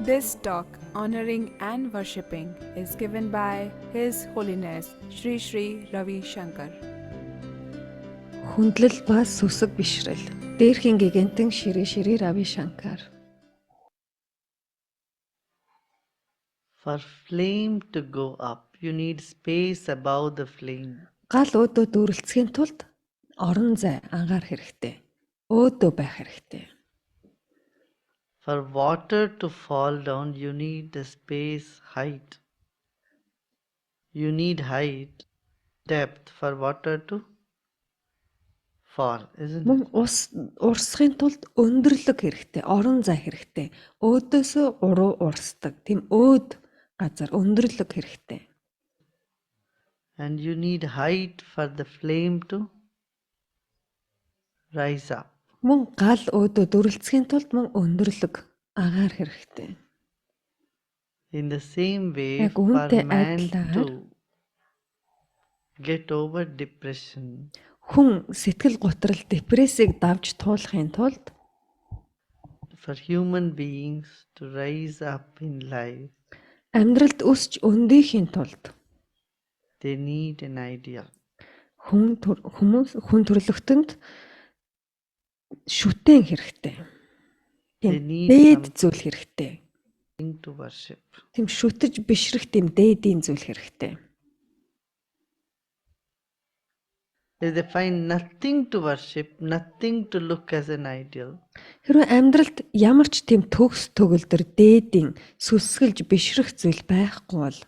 This talk, honoring and worshipping, is given by His Holiness Sri Sri Ravi Shankar. Хүндлэл ба сүсэг бишрэл. Дээрхийн гигантэн Шри Рави Шанкар. For flame to go up, you need space above the flame. Гал өөдөө дүүрэлцхийн тулд орон зай ангаар хэрэгтэй. Өөдөө байх хэрэгтэй. For water to fall down, you need the space, height. You need height, depth for water to fall, isn't Мөн it? ус урсахын тулд өндөрлөг хэрэгтэй. Орон зай хэрэгтэй. Өөдөөсөө уруу урсдаг. Тийм өөд газар өндөрлөг хэрэгтэй. And you need height for the flame to rise up. Мөн гал өөдөө дүүрэлцхийн тулд мөн өндөрлөг агаар хэрэгтэй. In the same way, Яг for үүнтэй man адилаар to get over depression, хүн сэтгэл готрол депрессийг давж туулахын тулд for human beings to rise up in life, амьдралд өсч өндийхийн тулд they need an ideal. хүн төрлөختөнд шүтэн хэрэгтэй. They Тийм need дээд something зүйл хэрэгтэй. to worship. Тийм шүтэж бишрэх тийм дээдийн зүйл хэрэгтэй. If they find nothing to worship, nothing to look as an ideal, Хэрвээ амьдралд ямар ч тийм төгс төгөлдөр дээдийн сүсгэлж бишрэх зүйл байхгүй бол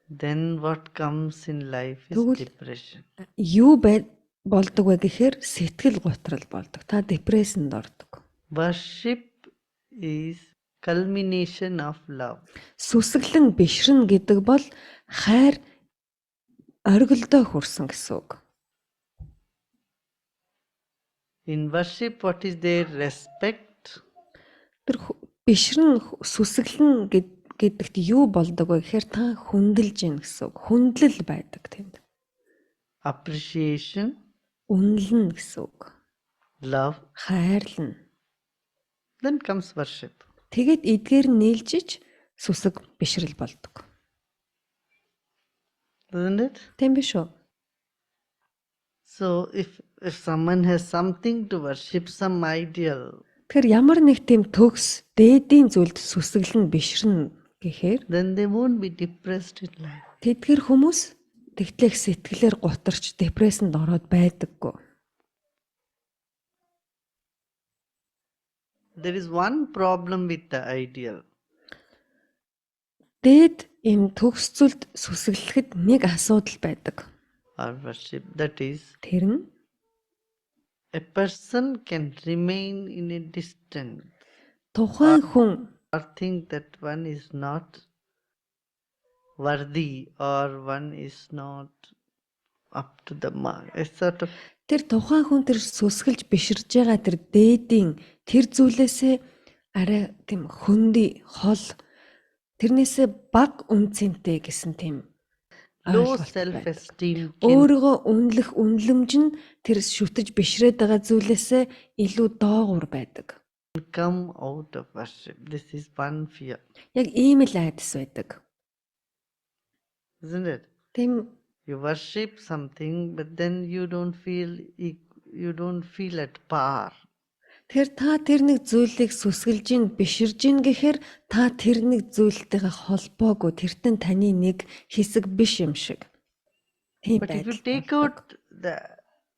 then what comes in life is Тэгвэл depression. юу болдог вэ гэхээр сэтгэл готрол болдог. Та депрессэнд ордог. Worship is culmination of love. Сүсгэлэн бишрэн гэдэг бол хайр оргилдоо хүрсэн гэсэн үг. In worship, what is there? Respect, Тэр бишрэн сүсгэлэн гэдэгт юу болдог вэ гэхээр та хүндэлж гин гэсэн үг. Хүндлэл байдаг тэнд. appreciation, Үнэлнэ гэсэн үг. love, Хайрлна. then comes worship. Тэгээд эдгээр нийлжиж сүсэг бишрэл болдог. Isn't it? Тийм биш үү? So if someone has something to worship, some ideal, Тэгэхээр ямар нэг тийм төгс дээдийн зүйлд сүсгэлэн бишрэн гэхээр then they won't be depressed in life. тэдгэр хүмүүс тэгтлэх сэтгэлээр гутарч депрессэнд ороод байдаггүй. There is one problem with the ideal. Дээд им төгс зүйлд сүсгэлэхэд нэг асуудал байдаг. Or worship, that is, Тэр нь a person can remain in a distance тухайн хүн or think that one is not worthy or one is not up to the mark. It's sort of тэр тухайн хүн тэр сүсгэлж биширж байгаа тэр дээдийн тэр зүйлээсээ арай тийм хөндөй хол тэрнээсээ баг үнцэнтэй гэсэн тийм low ойлголт байдаг. self-esteem can Өөрийгөө үнэлэх үнэлэмж нь тэр шүтэж бишрээд байгаа зүйлээсээ илүү доогуур байдаг. come out of worship. This is one fear, Яг ийм л айдас байдаг. isn't it? Тийм You worship something, but then you don't feel at par. тэр та тэр нэг зүйлийг сүсгэлж ин биширж ин гэхээр та тэр нэг зүйлтэйгээ холбоогүй тэртэн таны нэг хэсэг биш юм шиг. Тийм But if you байдал take болдог. out the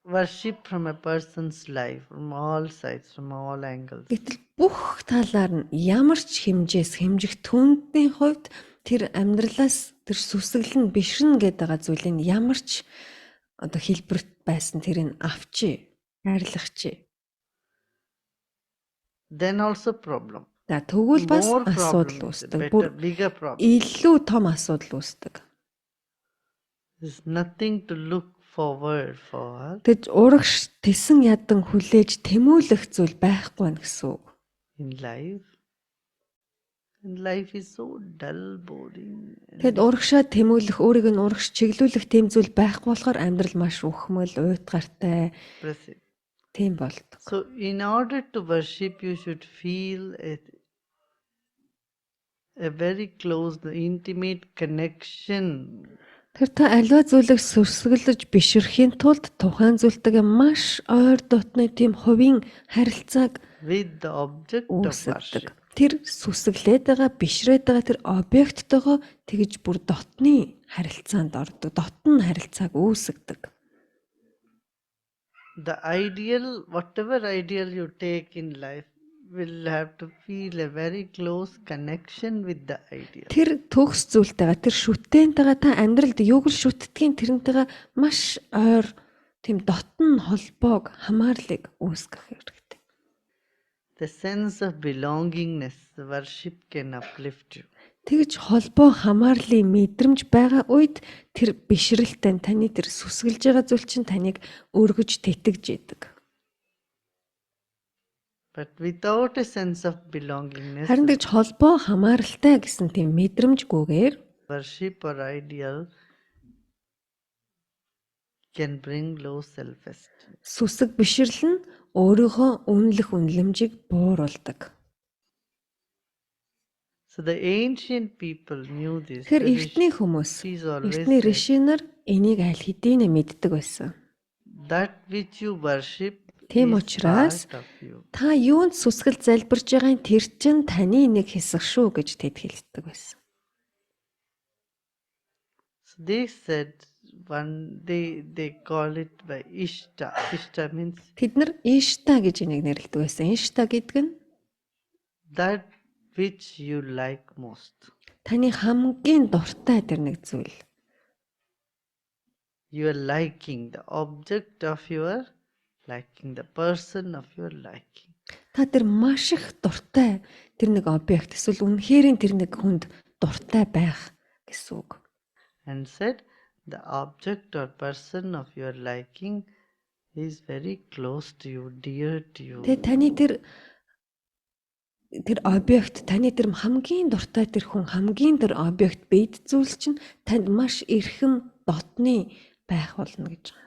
worship from a person's life, from all sides, from all angles, Гэтэл бүх талаар нь ямар ч хэмжээс хэмжих түндний хувьд тэр амьдралаас тэр сүсгэлэн бишрэн гэдэг байгаа зүйлийг ямар ч одоо хэлбэрт байсан тэрийг авчи, хайрлагчи. then also problem. За тэгвэл бас More асуудал problem, үүсдэг. better, Бүр bigger problem. илүү том асуудал үүсдэг. There's nothing to look forward for Тэгж урагш тесэн ядан хүлээж тэмүүлэх зүйл байхгүй нь гэсэн үг. in life. And life is so dull, boring. Тэгэд урагшаа тэмүүлэх, өөрийг нь урагш чиглүүлэх тийм зүйл байхгүй болохоор амьдрал маш үхмэл, уйтгартай Depressive. тийм болдог. So in order to worship, you should feel a very close, the intimate connection Тэр та аливаа зүйлийг сүсгэлж бишрэхийн тулд тухайн зүйлтэйгээ маш ойр дотны тийм хувийн харилцааг with the object of worship. үүсгдэг. Тэр сүсгэлээд байгаа, бишрээд байгаа тэр объекттойгоо тэгж бүр дотны харилцаанд ордог. Дотн харилцааг үүсгдэг. The ideal, whatever ideal you take in life, will have to feel a very close connection with the ideal. Тэр төгс зүйлтэйгээ, тэр шүтэнтэйгээ та амьдралд юуг л шүтдгийг тэрнтэйгээ маш ойр тийм дотн холбоог, хамаарлыг үүсгэх хэрэгтэй. The sense of belongingness, the worship can uplift you. Тэгж холбоо хамаарлын мэдрэмж байгаа үед тэр бишрэлтэн таны тэр сүсгэлж байгаа зүйл чинь таныг өргөж тэтгэж идэг. But without a sense of belongingness, Харин тэгж холбоо хамааралтай гэсэн тийм мэдрэмжгүйгээр worship or ideal can bring low self-esteem. сүсэг бишрэл нь өөрийнхөө үнэлэх үнэлэмжийг бууруулдаг. So the ancient people knew this. Тэгэхээр The эртний хүмүүс, rishis always эртний said, ришинер энийг аль хэдийнэ мэддэг байсан. that which you worship Тийм is учраас part of you. та юунд сүсгэл залбирж байгааг тэр чинь таны нэг хэсэг шүү гэж тэд хэлдэг байсан. So they said one they call it by Ishta. Ishta means Тэд нар Ишта гэж энийг нэрлэдэг байсан. Ишта гэдэг нь that which you like most. таны хамгийн дуртай тэр нэг зүйл. Your liking, the object of your liking, the person of your liking. Та тэр маш их дуртай тэр нэг объект эсвэл үнэхэрийн тэр нэг хүнд дуртай байх гэсэн үг. And said the object or person of your liking is very close to you, dear to you. Тэгээ таны тэр объект, таны тэр хамгийн дуртай тэр хүн, хамгийн тэр объект бийд зүйл чинь танд маш эрхэм дотны байх болно гэж байгаа.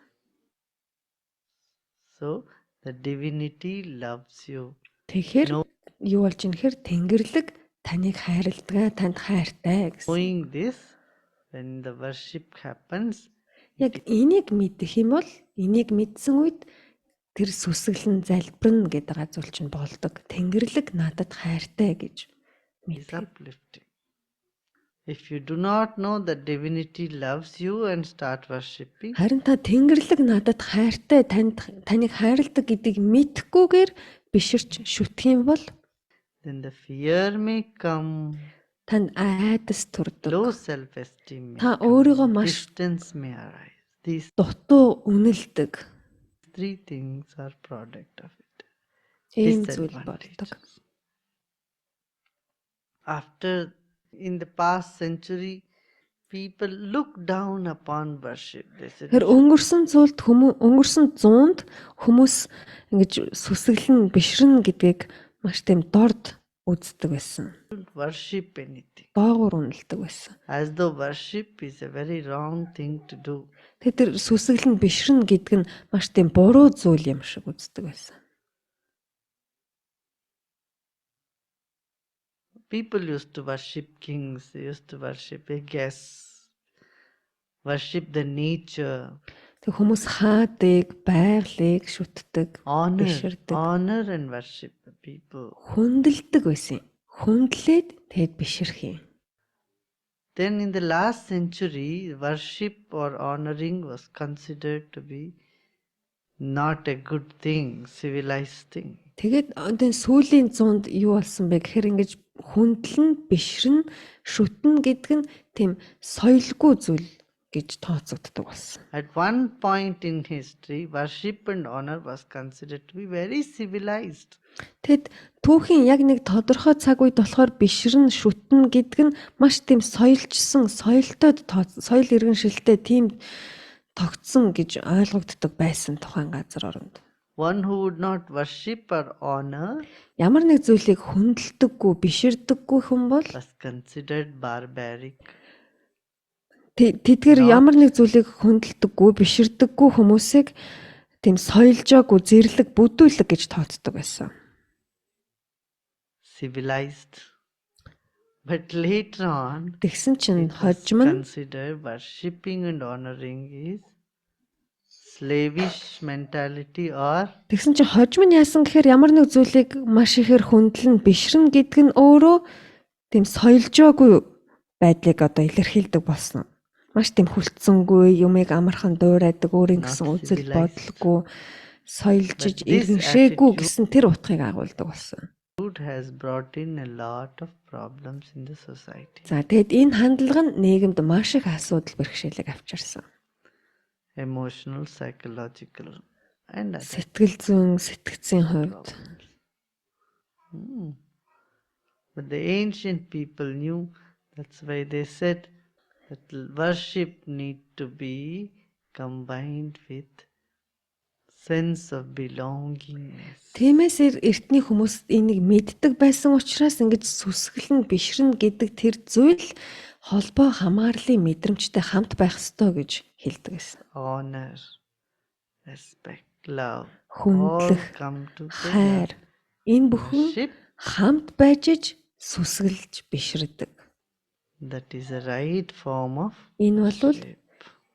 So the divinity loves you. Тэгэхээр No. юу болж ийн гэхээр Тэнгэрлэг таныг хайрладаг, танд хайртай гэсэн. Knowing this, when the worship happens, Яг энийг мэдэх юм бол энийг мэдсэн үед тэр сүсгэлэн залбирна гэдэг зүйл чинь болдог. Тэнгэрлэг надад хайртай гэж is мэдээ. uplifting. If you do not know that divinity loves you and start worshipping, Харин та Тэнгэрлэг надад хайртай, таныг хайрладаг гэдгийг мэдхгүйгээр биширч шүтэх юм бол then the fear may come, танд айдас төрдөг. low self-esteem may Та come, өөрийгөө маш distance may arise. These дутуу үнэлдэг. three things are product of it. Ийм зүйл болдог. Disadvantages. After, in the past century, people look down upon worship. They said, Тэгэхээр өнгөрсөн 100-нд хүмүүс ингэж сүсгэлэн бишрэн гэдгийг маш тийм дорд үздэг байсан. "Don't worship anything. Доогуур үнэлдэг байсан. As though worship is a very wrong thing to do. Тэгээд тэр сүсгэлэн бишрэн гэдэг нь маш тийм буруу зүйл юм шиг үздэг байсан. People used to worship kings, they used to worship a guest, worship the nature, Тэг хүмүүс хаадаг, байгалыг шүтдэг, биширдэг, honor and worship the people. хүндэлдэг байсан. Хүндлээд тэгэд биширх юм. Then in the last century, worship or honoring was considered to be not a good thing, civilized thing. Тэгээд одоо сүүлийн 100-д юу болсон бэ гэхээр ингэж хүндлэн, бишрэн, шүтэн гэдэг нь тийм соёлгүй зүйл гэж тооцогддог болсон. At one point in history, worship and honor was considered to be very civilized. Тэгэд түүхийн яг нэг тодорхой цаг үед болохоор бишрэн, шүтэн гэдэг нь маш тийм соёлжсон, соёлтой соёл иргэншилтэй тийм тогтсон гэж ойлгогддог байсан тухайн газар оронд. One who would not worship or honor Ямар нэг зүйлийг хүндэлдэггүй, биширдэггүй хүн бол was considered barbaric. тэдгээр ямар нэг зүйлийг хүндэлдэггүй, биширдэггүй хүмүүсийг тийм соёлжоогүй, зэрлэг, бүдүүлэг гэж тооцдог байсан. Civilized, But later on, Тэгсэн чинь it was хожим нь considered worshipping and honoring is slavish mentality or тэгсэн чинь хожим нь яасан гэхээр ямар нэг зүйлийг маш ихээр хүндлэн бишрэн гэдэг нь өөрөө тийм соёлжоогүй байдлыг одоо илэрхийлдэг болсон. Маш тийм хүлцэнгүй, юмыг амархан дуурайдаг, өөрийн гэсэн Not үзэл civilized. бодлого, соёлжиж But this иргэншээгүй attitude- гэсэн тэр утгыг агуулдаг болсон. food has brought in a lot of problems in the society. За тэгэд энэ хандлага нь нийгэмд маш их асуудал бэрхшээлийг авчирсан. Emotional, psychological, and other Сэтгэл зүйн, сэтгцийн хувьд. problems. But the ancient people knew, that's why they said that worship need to be combined with sense of belongingness. Тиймээс эртний хүмүүс энийг мэддэг байсан учраас ингэж сүсгэлэн бишрэн гэдэг тэр зүйл холбоо хамаарлын мэдрэмжтэй хамт байх ёстой гэж хэлдэг гэсэн. Honor, respect, love, all Хүндлэх, come хайр together. энэ бүхэн Worship, хамт байж сүсгэлж бишрдэг. that is a right form of Энэ бол worship.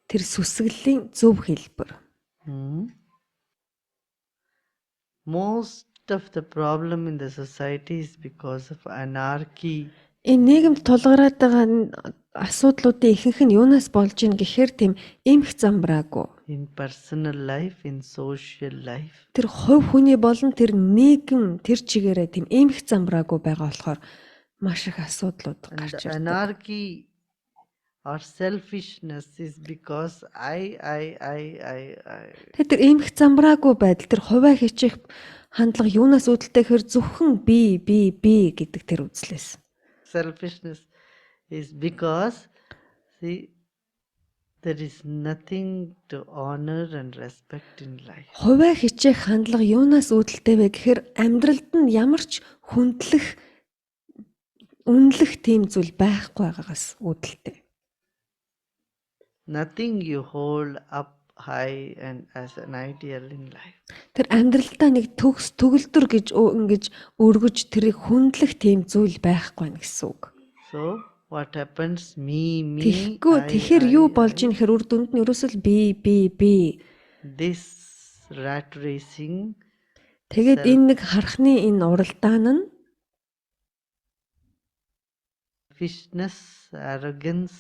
тэр сүсгэллийн зөв хэлбэр. Most of the problem in the society is because of anarchy. Энэ нийгэмд тулгараад байгаа асуудлуудын ихэнх нь юунаас болж ийн гэхээр тийм эмх замбраагүй. In personal life, in social life, Тэр хувь хүний болон тэр нийгэм тэр чигээрээ тийм эмх замбраагүй байгаа болохоор маш их асуудлууд and гарч the ирдэг. anarchy or selfishness is because I. Тэгээд тэр эмх замбраагүй байдал тэр хуваа хичээх хандлага юунаас үүдэлтэй хэр зөвхөн би гэдэг тэр үзлээс. Selfishness is because, see, there is nothing to honor and respect in life. Хуваа хичээх хандлага юунаас үүдэлтэй вэ гэхээр амьдралд нь ямар ч хүндлэх үнэлэх тийм зүйл байхгүй байгаагаас үүдэлтэй. Nothing you hold up high and as an ideal in life. Тэр амьдралдаа нэг төгөлдөр гэж ингэж өргөж тэрийг хүндлэх тийм зүйл байхгүй гэсэн үг. So what happens? Me. Тэгэхгүй тэгэхээр юу болж ийн гэхээр үр дүнд нь ерөөсөө л би. This rat racing, Тэгээд энэ нэг харахны энэ уралдаан нь selfishness, arrogance,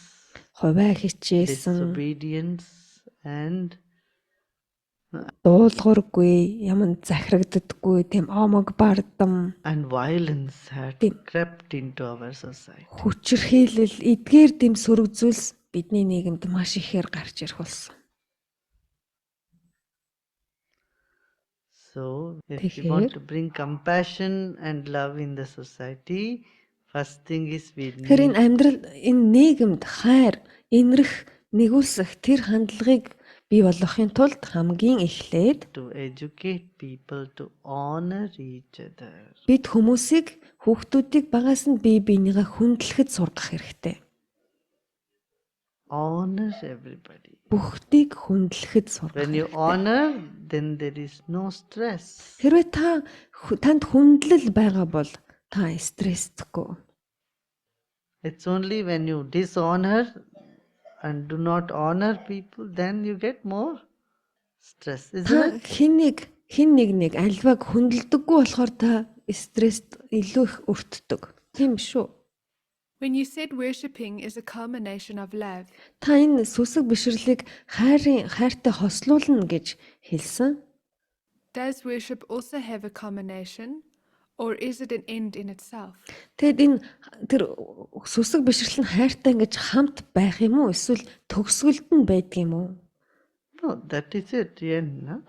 хуваа хичээсэн, disobedience, and дуулуургүй, ямар захирагддаггүй, тийм омог бардам, violence had Tim. crept into our society. хүчирхийлэл, эдгээр дэм сөрөг зүйлс бидний нийгэмд маш ихээр гарч ирэх болсон. So, if you want to Тэгэхээр bring compassion and love in the society, first thing is we энэ need амьдрал энэ нийгэмд хайр, инрэх, нэгүүлсэх тэр хандлагыг бий болгохын тулд хамгийн эхлээд to educate people to honor each other. бид хүмүүсийг хүүхдүүдийг багаас нь бие биенийгээ хүндлэхэд сургах хэрэгтэй. Honor everybody. Бүгдийг хүндлэхэд сургах. When you honor, then there is no stress. Хэрвээ танд хүндлэл байгаа бол та стресстгүй. It's only when you dishonor and do not honor people, then you get more stress, isn't Та it? хин нэг альваг хүндэлдэггүй болохоор та стресст илүү их өртдөг. Тийм шүү. When you said worshipping is a culmination of love, Та энэ сүсэг бишрлийг хайртай хослуулна гэж хэлсэн. does worship also have a culmination, or is it an end in itself? Тэгэд энэ тэр сүсэг бишрэл нь хайртай ингэж хамт байх юм уу? Эсвэл төгсгөлд нь байдаг юм уу? No, that is it. Yeah, no?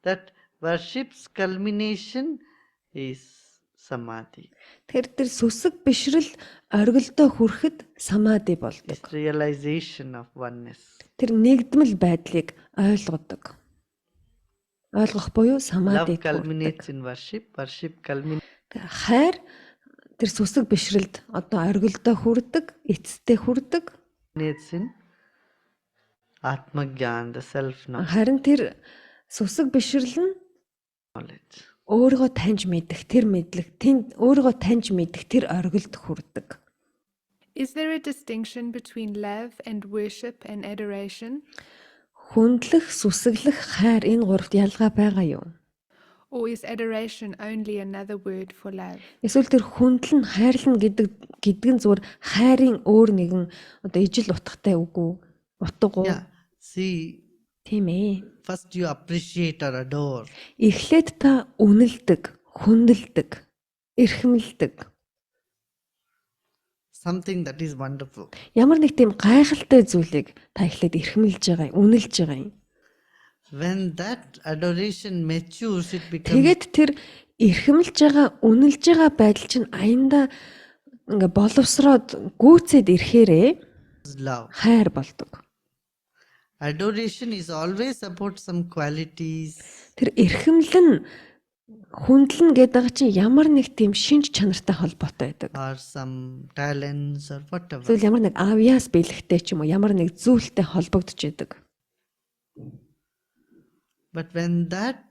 That worship's culmination is samadhi. Тэр сүсэг бишрэл оргилдоо хүрэхэд самади It's болдог. realization of oneness. Тэр нэгдмэл байдлыг ойлгодог. Ойлгох буюу самадиг Love хүрдэг. culminates in worship. Worship culminates Хайр тэр сүсэг бишрэлд одоо оргилдоо хүрдэг, эцэстээ хүрдэг. in Atmagyan, the self-knowledge. Харин тэр сүсэг бишрэл нь өөрийгөө таньж мэдэх тэр мэдлэг, тэнд өөрийгөө таньж мэдэх тэр оргилд хүрдэг. Is there a distinction between love and worship and adoration? Хүндлэх, сүсэглэх, хайр энэ гуравт ялгаа байгаа юу? Or is adoration only another word for love? Эсвэл тэр хүндэл нь хайрлна гэдэг нь зүгээр хайрын өөр нэгэн одоо ижил утгатай үг үү? Утга уу? Yeah. See, Тийм ээ. first you appreciate or adore. Эхлээд та үнэлдэг, хүндэлдэг, эрхэмлдэг. Something that is wonderful. Ямар нэг тийм гайхалтай зүйлийг та эхлээд эрхэмлж байгаа юм, үнэлж байгаа юм. When that adoration matures, it becomes Тэгээд тэр эрхэмлж байгаа, үнэлж байгаа байдал чинь аяндаа ингээ боловсроод гүйцэд ирэхээрээ love. хайр болдог. Adoration is always about some qualities, Тэр эрхэмлэн хүндлэн гэдэг чинь ямар нэг тийм шинж чанартай холбоотой байдаг. or some talents or whatever. Эсвэл ямар нэг авьяас бэлэгтэй ч юм уу, ямар нэг зүйлтэй холбогдож байдаг. But when that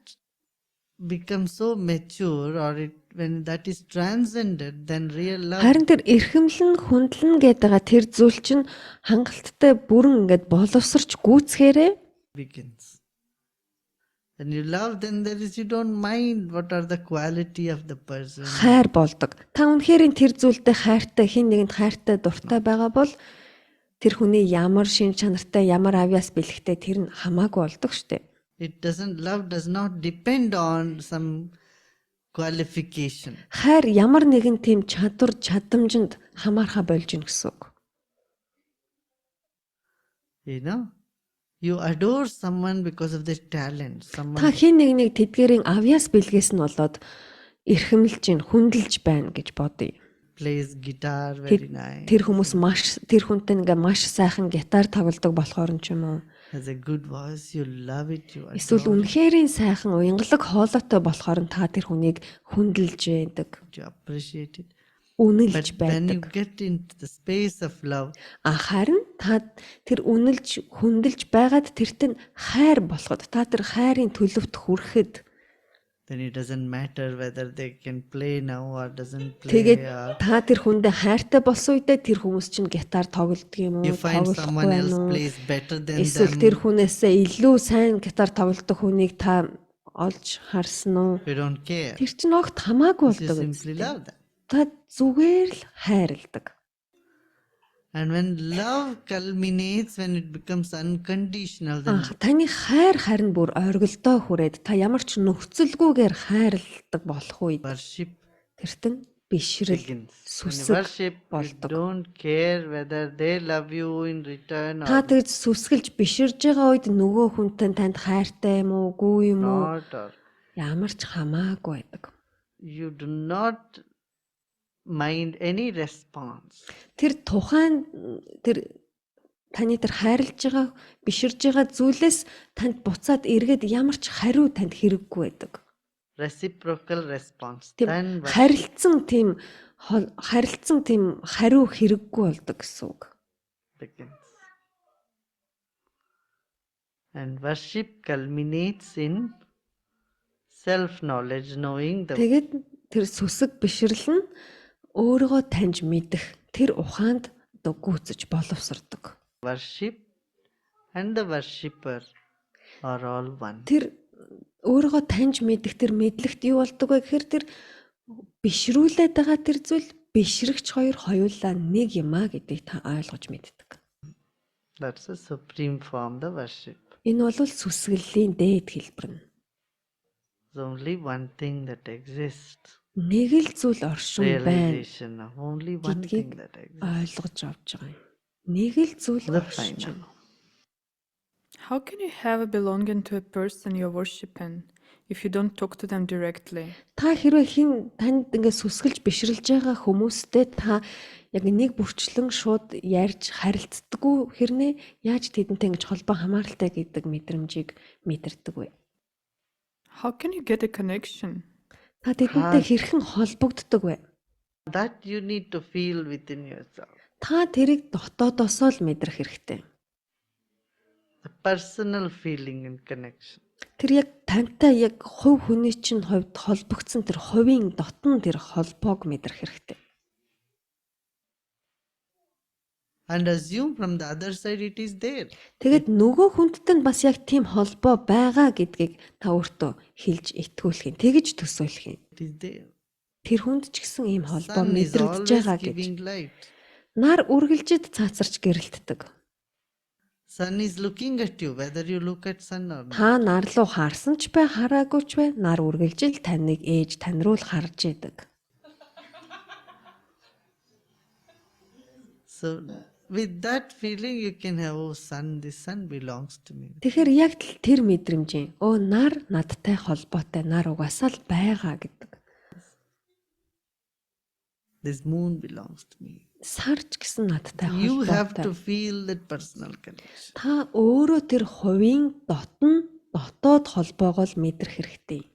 becomes so mature, or when that is transcended, then real love Харин тэр эрхэмлэн хүндлэн гэдэг тэр зүйл чинь хангалттай бүрэн ингээд боловсрч гүйцхээрээ begins. When you love, then you don't mind what are the quality of the person. хайр болдог. Та үнэхээр тэр зүйлдээ хайртай, хин нэгэнд хайртай дуртай байгаа бол тэр хүний ямар шин чанартай, ямар авьяас бэлэгтэй тэр нь хамаагүй болдог штеп. Love does not depend on some qualification. Хайр ямар нэгэн тийм чадвар, чадамжинд хамаарха болж ийн гэсэн үг. You know, you adore someone because of their talent. Та Someone хин нэг тэдгэрийн авьяас бэлгээс нь болоод эрхэмлж ийн, хүндэлж байна гэж бодъё. plays guitar very nice. Тэр хүмүүс маш тэр хүнтэй ингээ маш сайхан гитар тоглодог болохоор ч юм уу. Has a good voice, you love it, you Эсвэл adore үнэхэрийн сайхан уянгалаг хоолойтой болохоор нь та тэр хүнийг хүндэлж байдаг, it, you appreciate it. үнэлж But when you байдаг. get into the space of love, Харин та тэр үнэлж хүндэлж байгаад тэртэн хайр болоход та тэр хайрын төлөвт хүрэхэд then it doesn't matter whether they can play now or doesn't play. тэгээд Or та тэр хүндээ хайртай болсон үедээ тэр хүмүүс чинь гитар тоглодог юм уу, you find тоглохгүй someone else байна уу? plays better than Эсвэл them. тэр хүнээсээ илүү сайн гитар тоглодог хүнийг та олж харсан уу? You don't care. Тэр чинь огт хамаагүй You болдог. simply love them. Та зүгээр л хайрладаг. And when love culminates, when it becomes unconditional, then Таны хайр харин бүр оргилдоо хүрээд та ямар ч нөхцөлгүйгээр хайрладаг болох үед worship тэртэн бишрэл begins. When you сүсэг worship, you болдог. don't care whether they love you in return Та or тэгж сүсгэлж биширж байгаа үед нөгөө хүнтэй танд хайртай юм уу, гүй юм уу not, or ямар ч хамаагүй байдаг. you do not mind any response. Тэр тухайн тэр таны тэр хайрлаж байгаа биширж байгаа зүйлээс танд буцаад эргээд ямар ч хариу танд хэрэггүй байдаг. Reciprocal response. Тийм Then worship харилцсан тийм хариу хэрэггүй болдог гэсэн үг. begins. And worship culminates in self-knowledge, knowing the Тэгээд тэр сүсэг бишрэл нь өөрийгөө таньж мэдэх тэр ухаанд одоо гүйцэж боловсрдог. worship and the worshipper are all one. Тэр өөрийгөө таньж мэдэх тэр мэдлэгт юу болдог вэ гэхээр тэр бишрүүлээд байгаа тэр зүйл бишрэгч хоёр хоёулаа нэг юм а гэдгийг та ойлгож мэддэг. That's the supreme form, the worship. Энэ бол сүсгэллийн дээд хэлбэр нь. There's only one thing that exists. Нэг л зүйл оршин байна Realization of only one thing гэдгийг that exists. ойлгож авч байгаа юм. Нэг л зүйл The оршиж final. байна. How can you have a belonging to a person you're worshiping if you don't talk to them directly? Та хэрвээ хин танд ингээд сүсгэлж бишрэлж байгаа хүмүүстэй та яг нэг бүрчлэн шууд ярьж харилцдаггүй хэрнээ яаж тэдэнтэй ингэж холбоо хамааралтай гэдэг мэдрэмжийг мэдэрдэг вэ? How can you get a connection? Та тэдэнтэй хэрхэн холбогддог вэ? That you need to feel within yourself. Та тэрийг дотоодосоо л мэдрэх хэрэгтэй. The personal feeling and connection. Тэр яг тантай яг хувь хүний чинь хувьд холбогдсон тэр хувийн дотн тэр холбоог мэдрэх хэрэгтэй. and assume from the other side it is there. Тэгээд нөгөө хүндтэй нь бас яг тийм холбоо байгаа гэдгийг та өөртөө хэлж итгүүлэх юм. Тэгж төсөөлөх юм. It is there. Тэр хүнд ч гэсэн ийм холбоо Sun is мэдрэгдэж always байгаа гэж. giving light. Нар үргэлжид цаацарч гэрэлтдэг. Sun is looking at you, whether you look at sun or not. Та нар руу харсан ч бай, хараагүй ч бай, нар үргэлжил таныг ээж тань руу л харж идэг. So with that feeling you can have, oh sun, this sun belongs to me. Тэгэхээр яг л тэр мэдрэмжийн өө нар надтай холбоотой, нар угаасаа л байгаа гэдэг. This moon belongs to me. Сарч гэсэн надтай You have to холбоотой. feel that personal connection. Та өөрөө тэр хувийн дотоод холбоогоо л мэдрэх хэрэгтэй.